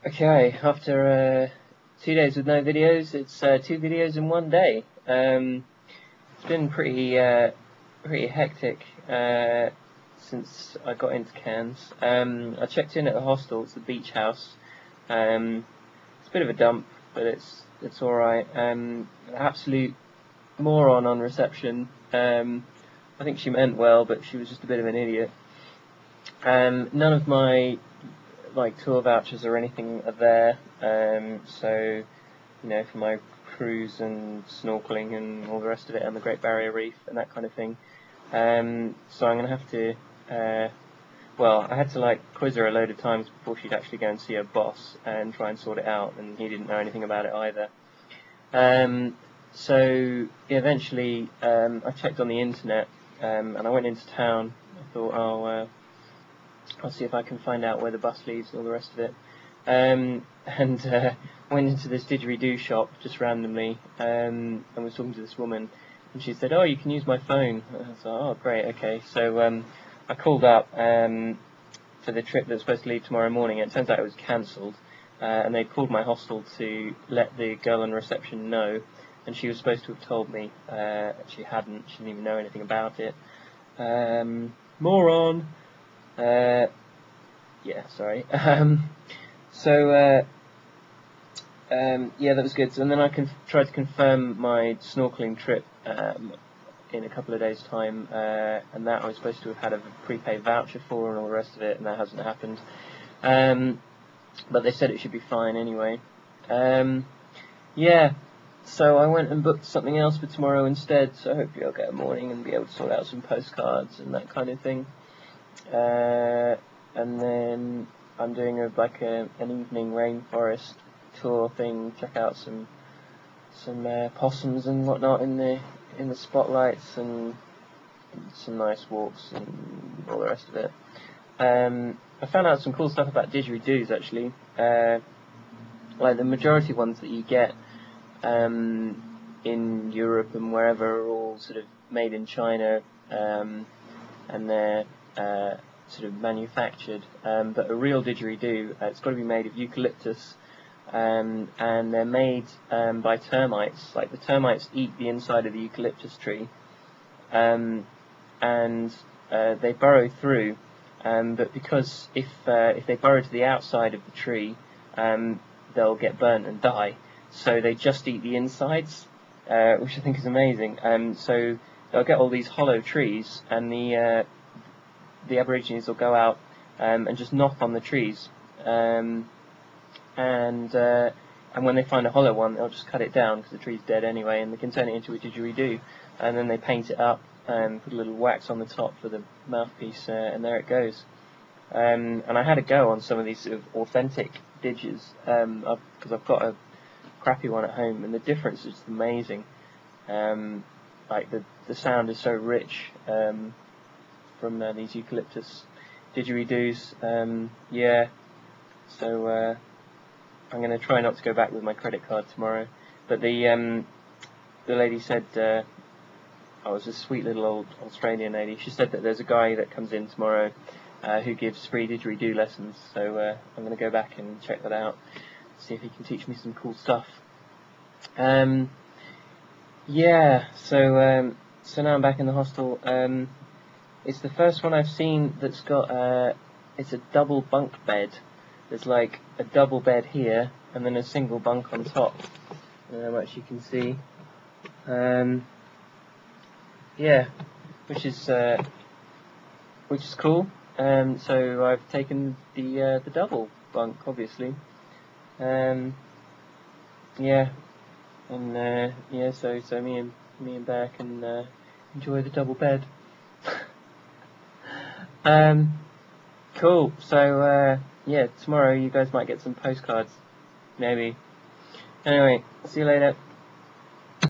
Okay, after 2 days with no videos, it's 2 videos in one day. It's been pretty hectic since I got into Cairns. I checked in at the hostel. It's the beach house. It's a bit of a dump, but it's all right. Absolute moron on reception. I think she meant well, but she was just a bit of an idiot. None of my tour vouchers or anything are there, so for my cruise and snorkeling and all the rest of it, and the Great Barrier Reef and that kind of thing. So I'm gonna have to I had to quiz her a load of times before she'd actually go and see her boss and try and sort it out, and he didn't know anything about it either. So eventually I checked on the internet, and I went into town. I thought, I'll see if I can find out where the bus leaves and all the rest of it. And went into this didgeridoo shop just randomly, and was talking to this woman, and she said, "Oh, you can use my phone." And I was like, "Oh, great, okay." So I called up for the trip that was supposed to leave tomorrow morning, and it turns out it was cancelled. And they called my hostel to let the girl on reception know, and she was supposed to have told me. She hadn't. She didn't even know anything about it. Moron. Yeah, sorry. Yeah, that was good. So, and then I tried to confirm my snorkeling trip in a couple of days' time, and that I was supposed to have had a prepaid voucher for and all the rest of it, and that hasn't happened. But they said it should be fine anyway. Yeah, so I went and booked something else for tomorrow instead, so hopefully I'll get a morning and be able to sort out some postcards and that kind of thing. And then I'm doing an evening rainforest tour thing, check out some possums and whatnot in the spotlights, and some nice walks and all the rest of it. I found out some cool stuff about didgeridoos actually. Like the majority ones that you get in Europe and wherever are all sort of made in China, and they're sort of manufactured, but a real didgeridoo, it's got to be made of eucalyptus, and they're made by termites. Like the termites eat the inside of the eucalyptus tree, and they burrow through, but because if they burrow to the outside of the tree, they'll get burnt and die. So they just eat the insides, which I think is amazing. So they'll get all these hollow trees, and the Aborigines will go out and just knock on the trees, and when they find a hollow one, they'll just cut it down because the tree's dead anyway, and they can turn it into a didgeridoo, and then they paint it up and put a little wax on the top for the mouthpiece, and there it goes. And I had a go on some of these sort of authentic didges, because I've got a crappy one at home, and the difference is amazing. Like the sound is so rich from these eucalyptus didgeridoos. Yeah, so I'm going to try not to go back with my credit card tomorrow. But the lady said, I was a sweet little old Australian lady. She said that there's a guy that comes in tomorrow who gives free didgeridoo lessons. So I'm going to go back and check that out, see if he can teach me some cool stuff. Yeah, so now I'm back in the hostel. It's the first one I've seen that's got it's a double bunk bed. There's like a double bed here, and then a single bunk on top. I don't know how much you can see. Yeah, which is cool. So I've taken the double bunk, obviously. Yeah, and yeah, so me and Bear can enjoy the double bed. Cool. So yeah, tomorrow you guys might get some postcards, maybe. Anyway, see you later.